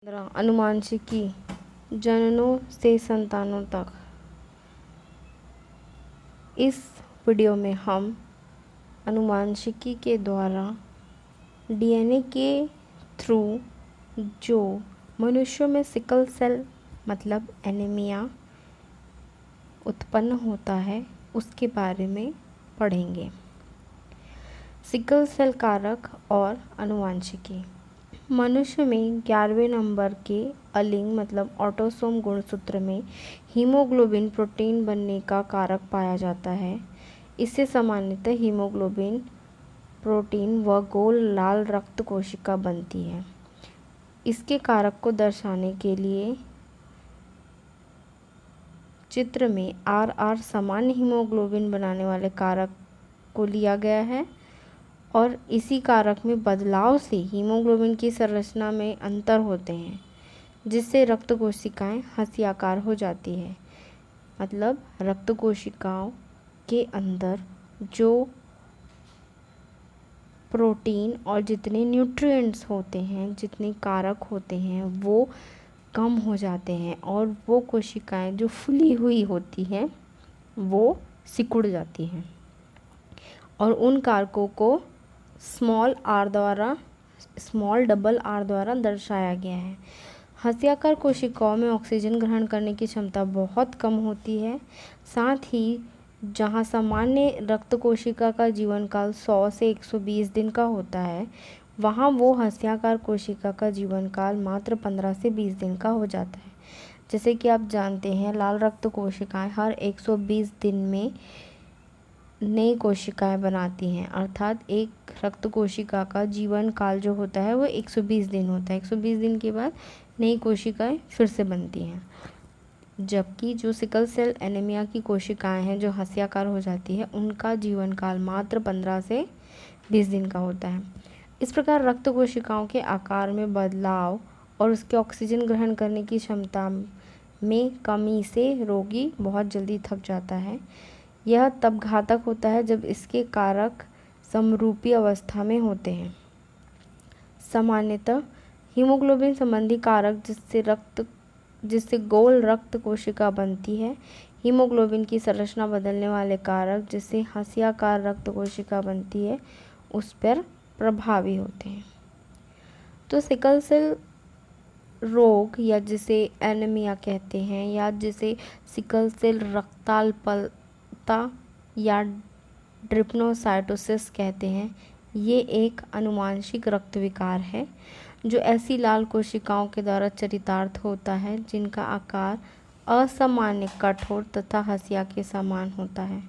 अनुवांशिकी जननों से संतानों तक। इस वीडियो में हम अनुवांशिकी के द्वारा डीएनए के थ्रू जो मनुष्यों में सिकल सेल मतलब एनीमिया उत्पन्न होता है उसके बारे में पढ़ेंगे। सिकल सेल कारक और अनुवांशिकी। मनुष्य में 11वें नंबर के अलिंग मतलब ऑटोसोम गुणसूत्र में हीमोग्लोबिन प्रोटीन बनने का कारक पाया जाता है। इससे सामान्यतः हीमोग्लोबिन प्रोटीन व गोल लाल रक्त कोशिका बनती है। इसके कारक को दर्शाने के लिए चित्र में RR सामान्य हीमोग्लोबिन बनाने वाले कारक को लिया गया है और इसी कारक में बदलाव से हीमोग्लोबिन की संरचना में अंतर होते हैं जिससे रक्त कोशिकाएं हंसियाकार हो जाती है। मतलब रक्त कोशिकाओं के अंदर जो प्रोटीन और जितने न्यूट्रिएंट्स होते हैं, जितने कारक होते हैं वो कम हो जाते हैं और वो कोशिकाएं जो फूली हुई होती हैं वो सिकुड़ जाती हैं और उन कारकों को स्मॉल डबल आर द्वारा दर्शाया गया है। हंसियाकार कोशिकाओं में ऑक्सीजन ग्रहण करने की क्षमता बहुत कम होती है। साथ ही जहां सामान्य रक्त कोशिका का जीवन काल 100 से 120 दिन का होता है, वहां वो हंसियाकार कोशिका का जीवन काल मात्र 15 से 20 दिन का हो जाता है। जैसे कि आप जानते हैं, लाल रक्त कोशिकाएं हर 120 दिन में नई कोशिकाएं बनाती हैं, अर्थात एक रक्त कोशिका का जीवन काल जो होता है वो 120 दिन होता है। 120 दिन के बाद नई कोशिकाएं फिर से बनती हैं। जबकि जो सिकल सेल एनीमिया की कोशिकाएं हैं जो हंसियाकार हो जाती है, उनका जीवन काल मात्र 15 से 20 दिन का होता है। इस प्रकार रक्त कोशिकाओं के आकार में बदलाव और उसके ऑक्सीजन ग्रहण करने की क्षमता में कमी से रोगी बहुत जल्दी थक जाता है। यह तब घातक होता है जब इसके कारक समरूपी अवस्था में होते हैं। सामान्यतः हीमोग्लोबिन संबंधी कारक जिससे गोल रक्त कोशिका बनती है, हीमोग्लोबिन की संरचना बदलने वाले कारक जिससे हंसियाकार रक्त कोशिका बनती है, उस पर प्रभावी होते हैं। तो सिकल सेल रोग या जिसे एनीमिया कहते हैं या जिसे सिकल सेल रक्ताल्पता या ड्रिपनोसाइटोसिस कहते हैं, ये एक अनुवांशिक रक्त विकार है जो ऐसी लाल कोशिकाओं के द्वारा चरितार्थ होता है जिनका आकार असामान्य कठोर तथा हंसिया के समान होता है।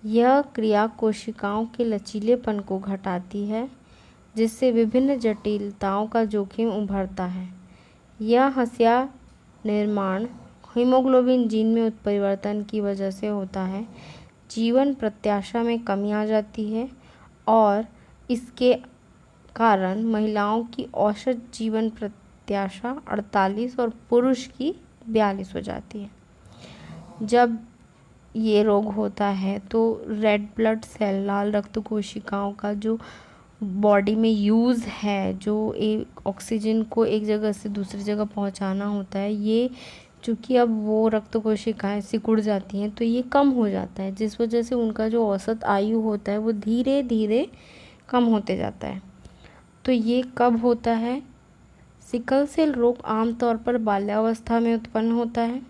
यह क्रिया कोशिकाओं के लचीलेपन को घटाती है जिससे विभिन्न जटिलताओं का जोखिम उभरता है। यह हंसिया निर्माण हीमोग्लोबिन जीन में उत्परिवर्तन की वजह से होता है। जीवन प्रत्याशा में कमी आ जाती है और इसके कारण महिलाओं की औसत जीवन प्रत्याशा 48 और पुरुष की 42 हो जाती है। जब ये रोग होता है तो रेड ब्लड सेल लाल रक्त कोशिकाओं का जो बॉडी में यूज़ है, जो एक ऑक्सीजन को एक जगह से दूसरी जगह पहुंचाना होता है, ये चूँकि अब वो रक्त कोशिकाएं सिकुड़ जाती हैं तो ये कम हो जाता है, जिस वजह से उनका जो औसत आयु होता है वो धीरे धीरे कम होते जाता है। तो ये कब होता है? सिकल सेल रोग आमतौर पर बाल्यावस्था में उत्पन्न होता है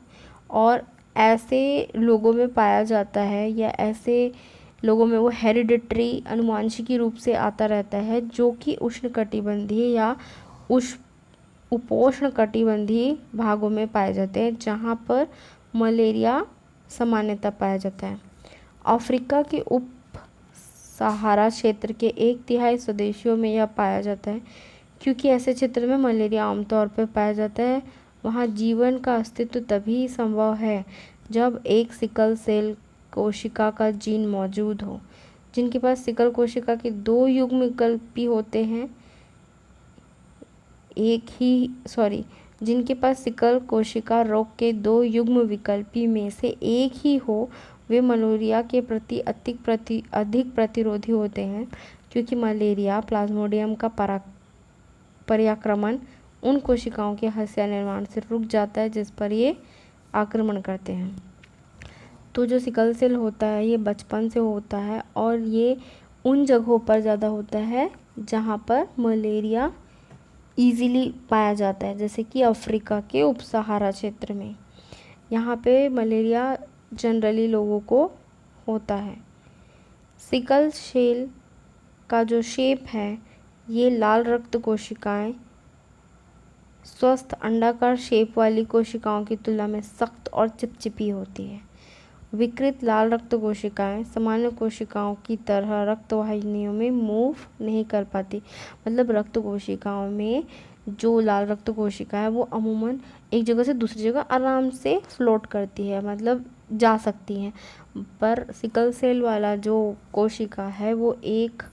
और ऐसे लोगों में पाया जाता है या ऐसे लोगों में वो हेरिडिटरी अनुवांशिकी रूप से आता रहता है जो कि उष्णकटिबंधीय या उपोष्ण कटिबंधीय भागों में पाए जाते हैं, जहाँ पर मलेरिया सामान्यतः पाया जाता है। अफ्रीका के उप सहारा क्षेत्र के 1/3 स्वदेशियों में यह पाया जाता है। क्योंकि ऐसे क्षेत्र में मलेरिया आमतौर पर पाया जाता है, वहाँ जीवन का अस्तित्व तभी संभव है जब एक सिकल सेल कोशिका का जीन मौजूद हो। जिनके पास सिकल कोशिका के 2 युग्म विकल्पी होते हैं, जिनके पास सिकल कोशिका रोग के 2 युग्म विकल्पी में से एक ही हो, वे मलेरिया के प्रति अधिक प्रतिरोधी होते हैं, क्योंकि मलेरिया प्लाज्मोडियम का पराक्रमण उन कोशिकाओं के हस्या निर्माण से रुक जाता है जिस पर ये आक्रमण करते हैं। तो जो सिकल सेल होता है ये बचपन से होता है और ये उन जगहों पर ज़्यादा होता है जहाँ पर मलेरिया ईज़िली पाया जाता है, जैसे कि अफ्रीका के उप सहारा क्षेत्र में। यहाँ पे मलेरिया जनरली लोगों को होता है। सिकल सेल का जो शेप है ये लाल रक्त कोशिकाएं स्वस्थ अंडाकार शेप वाली कोशिकाओं की तुलना में सख्त और चिपचिपी होती है। विकृत लाल रक्त कोशिकाएं सामान्य कोशिकाओं की तरह रक्त वाहिनियों में मूव नहीं कर पाती। मतलब रक्त कोशिकाओं में जो लाल रक्त कोशिका है वो अमूमन एक जगह से दूसरी जगह आराम से फ्लोट करती है, मतलब जा सकती हैं। पर सिकल सेल वाला जो कोशिका है वो एक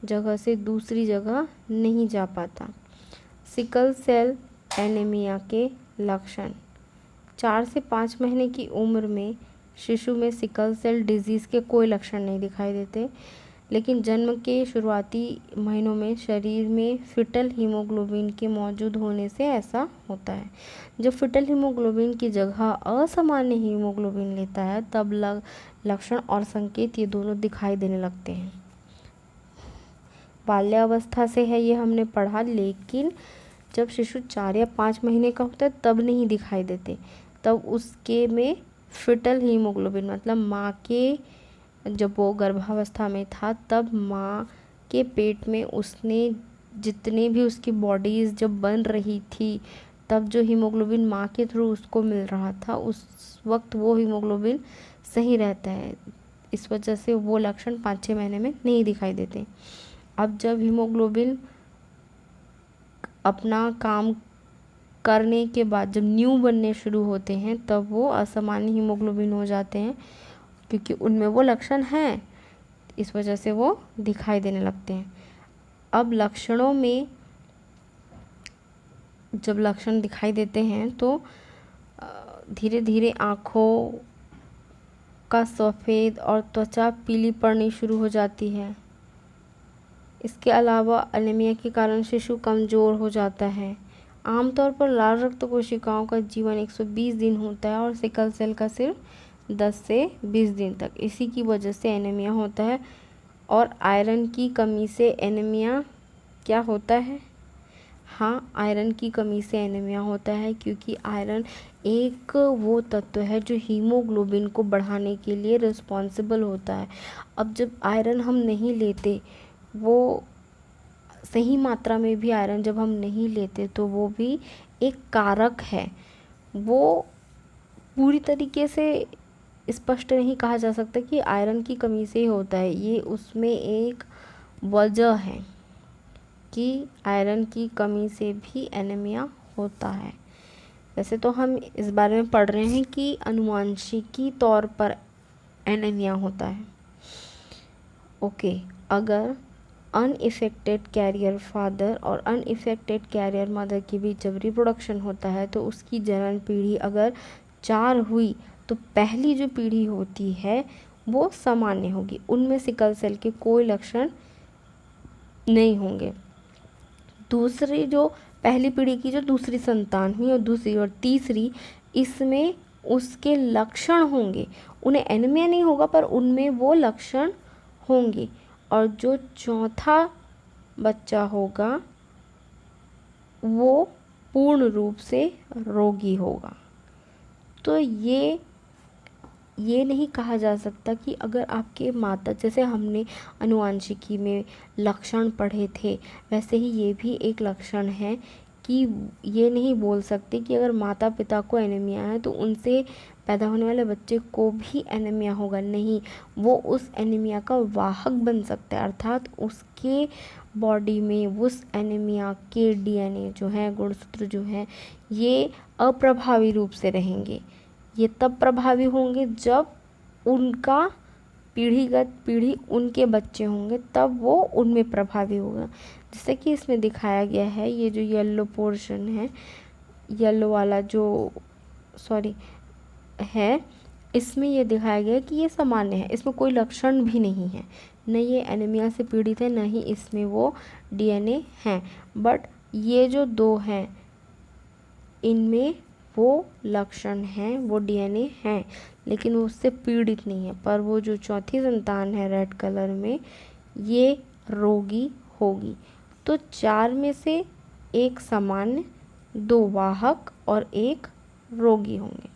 जगह से दूसरी जगह नहीं जा पाता। सिकल सेल एनीमिया के लक्षण। 4 से 5 महीने की उम्र में शिशु में सिकल सेल डिजीज़ के कोई लक्षण नहीं दिखाई देते, लेकिन जन्म के शुरुआती महीनों में शरीर में फिटल हीमोग्लोबिन के मौजूद होने से ऐसा होता है। जब फिटल हीमोग्लोबिन की जगह असामान्य हीमोग्लोबिन लेता है तब लक्षण और संकेत ये दोनों दिखाई देने लगते हैं। बाल्यावस्था से है ये हमने पढ़ा, लेकिन जब शिशु 4 या 5 महीने का होता है तब नहीं दिखाई देते। तब उसके में फिटल हीमोग्लोबिन मतलब माँ के, जब वो गर्भावस्था में था तब माँ के पेट में उसने जितने भी उसकी बॉडीज़ जब बन रही थी तब जो हीमोग्लोबिन माँ के थ्रू उसको मिल रहा था उस वक्त वो हीमोग्लोबिन सही रहता है। इस वजह से वो लक्षण 5-6 महीने में नहीं दिखाई देते। अब जब हीमोग्लोबिन अपना काम करने के बाद जब न्यू बनने शुरू होते हैं तब वो असामान्य हीमोग्लोबिन हो जाते हैं, क्योंकि उनमें वो लक्षण हैं, इस वजह से वो दिखाई देने लगते हैं। अब लक्षणों में जब लक्षण दिखाई देते हैं तो धीरे धीरे आँखों का सफ़ेद और त्वचा पीली पड़नी शुरू हो जाती है। इसके अलावा एनीमिया के कारण शिशु कमज़ोर हो जाता है। आमतौर पर लाल रक्त कोशिकाओं का जीवन 120 दिन होता है और सिकल सेल का सिर्फ 10 से 20 दिन तक। इसी की वजह से एनीमिया होता है। और आयरन की कमी से एनीमिया क्या होता है? हाँ, आयरन की कमी से एनीमिया होता है, क्योंकि आयरन एक वो तत्व है जो हीमोग्लोबिन को बढ़ाने के लिए रिस्पॉन्सिबल होता है। अब जब आयरन हम नहीं लेते, वो सही मात्रा में भी आयरन जब हम नहीं लेते तो वो भी एक कारक है। वो पूरी तरीके से स्पष्ट नहीं कहा जा सकता कि आयरन की कमी से ही होता है, ये उसमें एक वजह है कि आयरन की कमी से भी एनीमिया होता है। वैसे तो हम इस बारे में पढ़ रहे हैं कि अनुवांशिकी तौर पर एनीमिया होता है। ओके, अगर अनइफेक्टेड कैरियर फादर और अनइफेक्टेड कैरियर मदर के बीच जब रिप्रोडक्शन होता है तो उसकी जनन पीढ़ी अगर 4 हुई तो पहली जो पीढ़ी होती है वो सामान्य होगी, उनमें सिकल सेल के कोई लक्षण नहीं होंगे। दूसरी जो पहली पीढ़ी की जो दूसरी संतान हुई और दूसरी और तीसरी, इसमें उसके लक्षण होंगे, उन्हें एनीमिया नहीं होगा पर उनमें वो लक्षण होंगे। और जो चौथा बच्चा होगा वो पूर्ण रूप से रोगी होगा। तो ये नहीं कहा जा सकता कि अगर आपके माता, जैसे हमने आनुवंशिकी में लक्षण पढ़े थे वैसे ही ये भी एक लक्षण है कि ये नहीं बोल सकते कि अगर माता पिता को एनीमिया है तो उनसे पैदा होने वाले बच्चे को भी एनीमिया होगा। नहीं, वो उस एनीमिया का वाहक बन सकता है, अर्थात उसके बॉडी में उस एनीमिया के डीएनए जो है, गुणसूत्र जो है, ये अप्रभावी रूप से रहेंगे। ये तब प्रभावी होंगे जब उनका पीढ़ीगत पीढ़ी उनके बच्चे होंगे, तब वो उनमें प्रभावी होगा। जैसे कि इसमें दिखाया गया है, ये जो येलो पोर्शन है, येलो वाला जो है, इसमें ये दिखाया गया है कि ये सामान्य है, इसमें कोई लक्षण भी नहीं है, न ये एनीमिया से पीड़ित है न ही इसमें वो डीएनए हैं। बट ये जो 2 हैं, इनमें वो लक्षण हैं, वो डीएनए हैं, लेकिन वो उससे पीड़ित नहीं है। पर वो जो चौथी संतान है रेड कलर में, ये रोगी होगी। तो 4 में से एक सामान्य, 2 वाहक और 1 रोगी होंगे।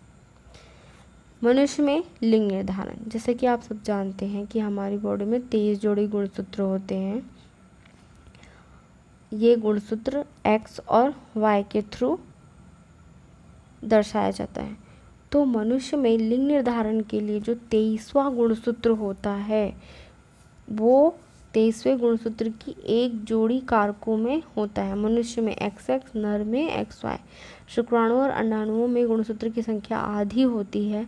मनुष्य में लिंग निर्धारण, जैसे कि आप सब जानते हैं कि हमारी बॉडी में 23 जोड़ी गुणसूत्र होते हैं। ये गुणसूत्र X और Y के थ्रू दर्शाया जाता है। तो मनुष्य में लिंग निर्धारण के लिए जो 23वां गुणसूत्र होता है, वो 23वें गुणसूत्र की एक जोड़ी कारकों में होता है। मनुष्य में XX, नर में XY। शुक्राणु और अंडाणुओं में गुणसूत्र की संख्या आधी होती है।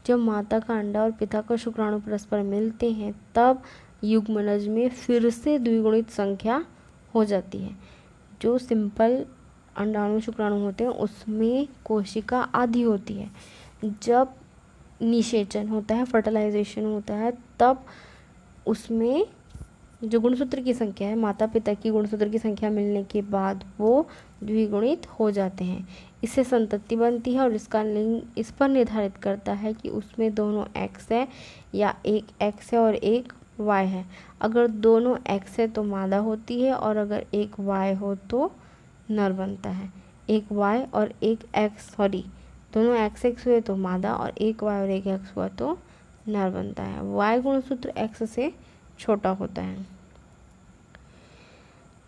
जब माता का अंडा और पिता का शुक्राणु परस्पर मिलते हैं, तब युग्मनज में फिर से द्विगुणित संख्या हो जाती है। जो सिंपल अंडाणु शुक्राणु होते हैं उसमें कोशिका आधी होती है। जब निषेचन होता है, फर्टिलाइजेशन होता है, तब उसमें जो गुणसूत्र की संख्या है, माता पिता की गुणसूत्र की संख्या मिलने के बाद वो द्विगुणित हो जाते हैं। इससे संतति बनती है और इसका लिंग इस पर निर्धारित करता है कि उसमें दोनों X है या एक X है और एक Y है। अगर दोनों X है तो मादा होती है और अगर एक Y हो तो नर बनता है। एक Y और एक X, दोनों XX हुए तो मादा और एक Y और एक X हुआ तो नर बनता है। Y गुणसूत्र X से छोटा होता है।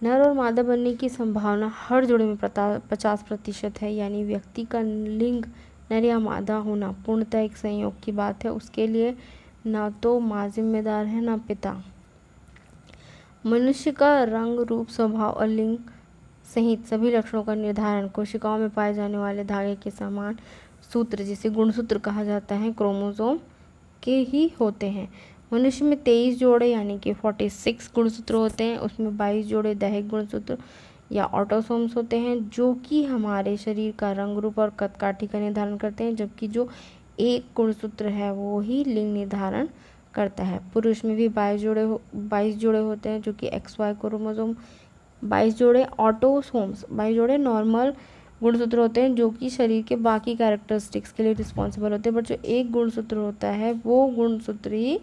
नर और मादा बनने की संभावना हर जोड़े में 50% है, यानी व्यक्ति का लिंग नर या मादा होना पूर्णतः एक संयोग की बात है। उसके लिए ना तो माँ जिम्मेदार है ना पिता। मनुष्य का रंग, रूप, स्वभाव और लिंग सहित सभी लक्षणों का निर्धारण कोशिकाओं में पाए जाने वाले धागे के समान सूत्र, जिसे गुणसूत्र कहा जाता है, क्रोमोसोम के ही होते हैं। मनुष्य में 23 जोड़े यानी कि 46 गुणसूत्र होते हैं। उसमें 22 जोड़े दैहिक गुणसूत्र या ऑटोसोम्स होते हैं, जो कि हमारे शरीर का रंग, रूप और कद काठी का निर्धारण करते हैं, जबकि जो एक गुणसूत्र है वो ही लिंग निर्धारण करता है। पुरुष में भी 22 जोड़े होते हैं, जो कि XY क्रोमोसोम, 22 जोड़े ऑटोसोम्स, 22 जोड़े नॉर्मल गुणसूत्र होते हैं, जो कि शरीर के बाकी कैरेक्टरिस्टिक्स के लिए रिस्पॉन्सिबल होते हैं। बट जो एक गुणसूत्र होता है वो गुणसूत्र ही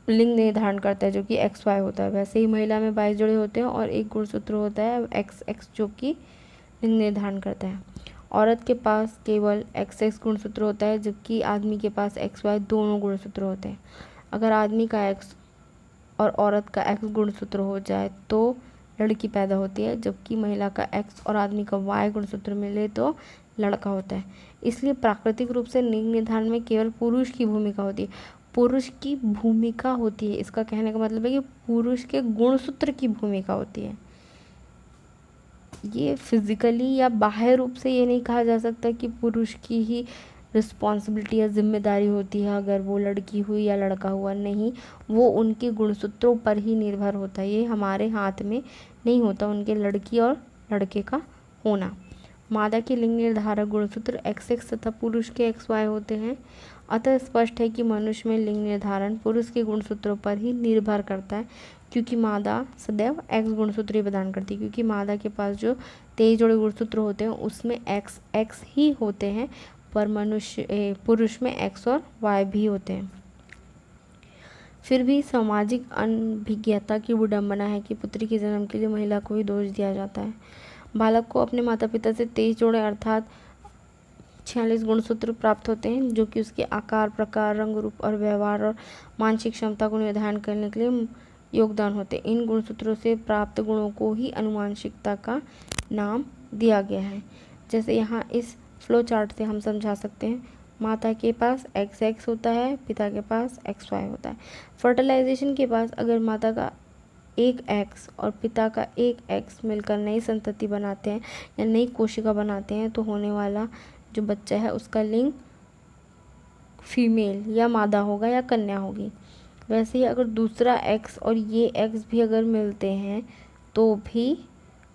लिंग निर्धारण करता है, जो कि XY होता है। वैसे ही महिला में 22 जोड़े होते हैं और एक गुणसूत्र होता है XX, जो कि लिंग निर्धारण करता है। औरत के पास केवल XX गुणसूत्र होता है, जबकि आदमी के पास XY दोनों गुणसूत्र होते हैं। अगर आदमी का X और औरत का X गुणसूत्र हो जाए तो लड़की पैदा होती है, जबकि महिला का X और आदमी का Y गुणसूत्र मिले तो लड़का होता है। इसलिए प्राकृतिक रूप से लिंग निर्धारण में केवल पुरुष की भूमिका होती है। पुरुष की भूमिका होती है, इसका कहने का मतलब है कि पुरुष के गुणसूत्र की भूमिका होती है। ये फिजिकली या बाह्य रूप से ये नहीं कहा जा सकता कि पुरुष की ही रिस्पॉन्सिबिलिटी या जिम्मेदारी होती है अगर वो लड़की हुई या लड़का हुआ। नहीं, वो उनके गुणसूत्रों पर ही निर्भर होता है। ये हमारे हाथ में नहीं होता उनके लड़की और लड़के का होना। मादा के लिंग निर्धारक गुणसूत्र XX तथा पुरुष के XY होते हैं। अतः स्पष्ट है कि मनुष्य में लिंग निर्धारण पुरुष के गुणसूत्रों पर ही निर्भर करता है, क्योंकि मादा सदैव X गुणसूत्र ही प्रदान करती है। क्योंकि मादा के पास जो 23 जोड़े गुणसूत्र होते हैं उसमें XX ही होते हैं, पर पुरुष में X और Y भी होते हैं। फिर भी सामाजिक अनभिज्ञता की विडंबना है कि पुत्री के जन्म के लिए महिला को ही दोष दिया जाता है। बालक को अपने माता पिता से 23 जोड़े अर्थात 46 गुणसूत्र प्राप्त होते हैं, जो कि उसके आकार, प्रकार, रंग, रूप और व्यवहार और मानसिक क्षमता को निर्धारण करने के लिए योगदान होते हैं। इन गुणसूत्रों से प्राप्त गुणों को ही अनुवांशिकता का नाम दिया गया है। जैसे यहाँ इस फ्लो चार्ट से हम समझा सकते हैं, माता के पास XX होता है, पिता के पास XY होता है। फर्टिलाइजेशन के पास अगर माता का एक X और पिता का एक X मिलकर नई संतति बनाते हैं या नई कोशिका बनाते हैं, तो होने वाला जो बच्चा है उसका लिंग फीमेल या मादा होगा या कन्या होगी। वैसे ही अगर दूसरा X और ये X भी अगर मिलते हैं तो भी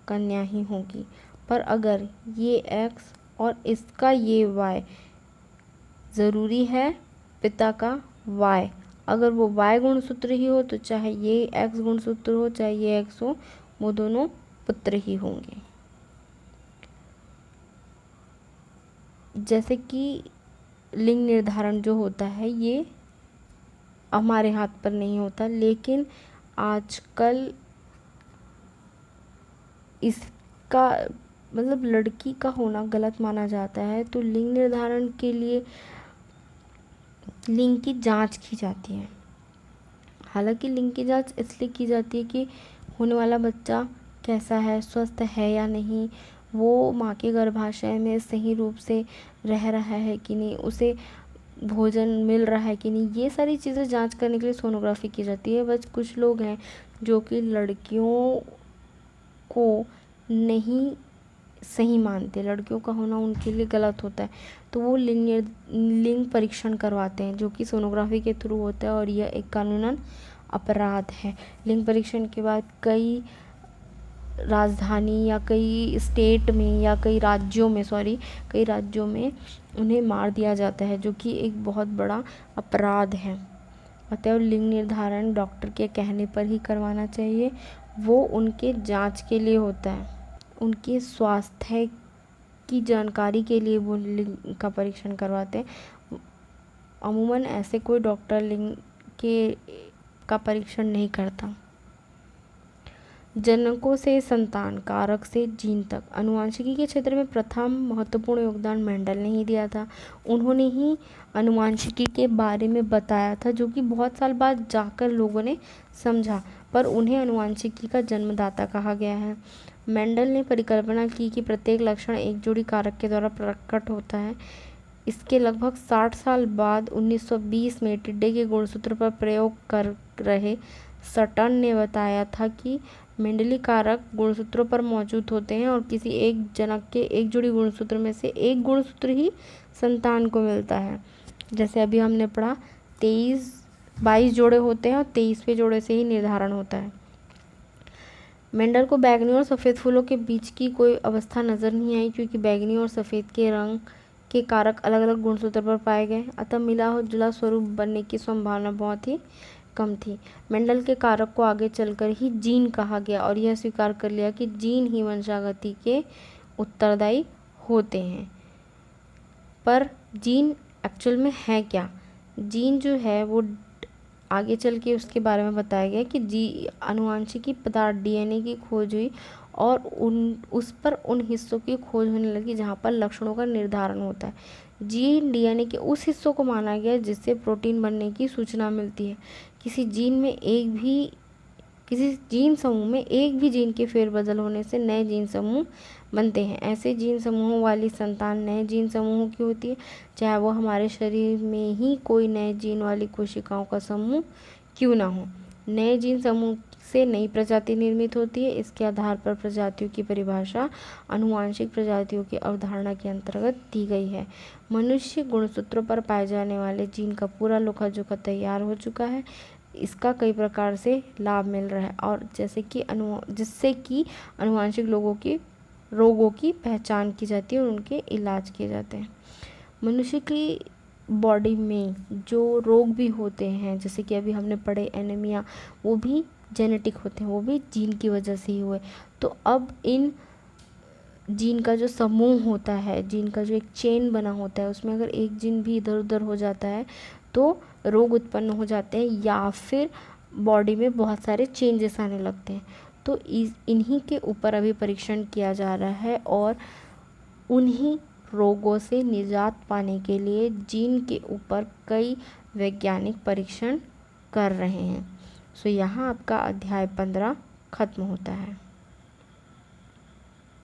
कन्या ही होगी। पर अगर ये X और इसका ये Y, ज़रूरी है पिता का Y, अगर वो Y गुणसूत्र ही हो तो चाहे ये X गुणसूत्र हो चाहे ये X हो, वो दोनों पुत्र ही होंगे। जैसे कि लिंग निर्धारण जो होता है ये हमारे हाथ पर नहीं होता, लेकिन आजकल इसका मतलब लड़की का होना गलत माना जाता है। तो लिंग निर्धारण के लिए लिंग की जांच की जाती है। हालांकि लिंग की जांच इसलिए की जाती है कि होने वाला बच्चा कैसा है, स्वस्थ है या नहीं, वो माँ के गर्भाशय में सही रूप से रह रहा है कि नहीं, उसे भोजन मिल रहा है कि नहीं, ये सारी चीज़ें जांच करने के लिए सोनोग्राफी की जाती है। बस कुछ लोग हैं जो कि लड़कियों को नहीं सही मानते, लड़कियों का होना उनके लिए गलत होता है, तो वो लिंग परीक्षण करवाते हैं जो कि सोनोग्राफी के थ्रू होता है, और यह एक कानूनन अपराध है। लिंग परीक्षण के बाद कई राजधानी या कई स्टेट में या कई राज्यों में उन्हें मार दिया जाता है, जो कि एक बहुत बड़ा अपराध है। अतएव लिंग निर्धारण डॉक्टर के कहने पर ही करवाना चाहिए, वो उनके जांच के लिए होता है, उनके स्वास्थ्य की जानकारी के लिए वो लिंग का परीक्षण करवाते हैं। अमूमन ऐसे कोई डॉक्टर लिंग का परीक्षण नहीं करता। जनकों से संतान कारक से जीन तक आनुवंशिकी के क्षेत्र में प्रथम महत्वपूर्ण योगदान मेंडल ने ही दिया था। उन्होंने ही आनुवंशिकी के बारे में बताया था, जो कि बहुत साल बाद जाकर लोगों ने समझा, पर उन्हें आनुवंशिकी का जन्मदाता कहा गया है। मेंडल ने परिकल्पना की कि प्रत्येक लक्षण एक जोड़ी कारक के द्वारा प्रकट होता है। इसके लगभग 60 साल बाद 1920 में टिड्डे के गुणसूत्र पर प्रयोग कर रहे सटन ने बताया था कि मेंडली कारक गुणसूत्रों पर मौजूद होते हैं और किसी एक जनक के एक जोड़ी गुणसूत्र में से एक गुणसूत्र ही संतान को मिलता है। जैसे अभी हमने पढ़ा 22 जोड़े होते हैं और 23वें जोड़े से ही निर्धारण होता है। मेंडल को बैंगनी और सफ़ेद फूलों के बीच की कोई अवस्था नज़र नहीं आई, क्योंकि बैंगनी और सफ़ेद के रंग के कारक अलग अलग गुणसूत्र पर पाए गए, अतः मिला जुला स्वरूप बनने की संभावना बहुत ही कम थी। मेंडल के कारक को आगे चलकर ही जीन कहा गया और यह स्वीकार कर लिया कि जीन ही वंशागति के उत्तरदायी होते हैं। पर जीन एक्चुअल में है क्या? जीन जो है वो आगे चल के उसके बारे में बताया गया कि आनुवंशिकी पदार्थ डीएनए की खोज हुई और उस पर उन हिस्सों की खोज होने लगी जहाँ पर लक्षणों का निर्धारण होता है। जीन डीएनए के उस हिस्सों को माना गया जिससे प्रोटीन बनने की सूचना मिलती है। किसी जीन समूह में एक भी जीन के फेरबदल होने से नए जीन समूह बनते हैं। ऐसे जीन समूहों वाली संतान नए जीन समूहों की होती है, चाहे वो हमारे शरीर में ही कोई नए जीन वाली कोशिकाओं का समूह क्यों ना हो। नए जीन समूह से नई प्रजाति निर्मित होती है। इसके आधार पर प्रजातियों की परिभाषा आनुवांशिक प्रजातियों की अवधारणा के अंतर्गत दी गई है। मनुष्य गुणसूत्रों पर पाए जाने वाले जीन का पूरा लेखा जोखा तैयार हो चुका है। इसका कई प्रकार से लाभ मिल रहा है और जिससे कि आनुवांशिक रोगों की पहचान की जाती है और उनके इलाज किए जाते हैं। मनुष्य की बॉडी में जो रोग भी होते हैं, जैसे कि अभी हमने पढ़े एनीमिया, वो भी जेनेटिक होते हैं, वो भी जीन की वजह से ही हुए। तो अब इन जीन का जो समूह होता है, जीन का जो एक चेन बना होता है, उसमें अगर एक जीन भी इधर उधर हो जाता है तो रोग उत्पन्न हो जाते हैं या फिर बॉडी में बहुत सारे चेंजेस आने लगते हैं। तो इन्हीं के ऊपर अभी परीक्षण किया जा रहा है और उन्हीं रोगों से निजात पाने के लिए जीन के ऊपर कई वैज्ञानिक परीक्षण कर रहे हैं। सो यहाँ आपका अध्याय 15 खत्म होता है।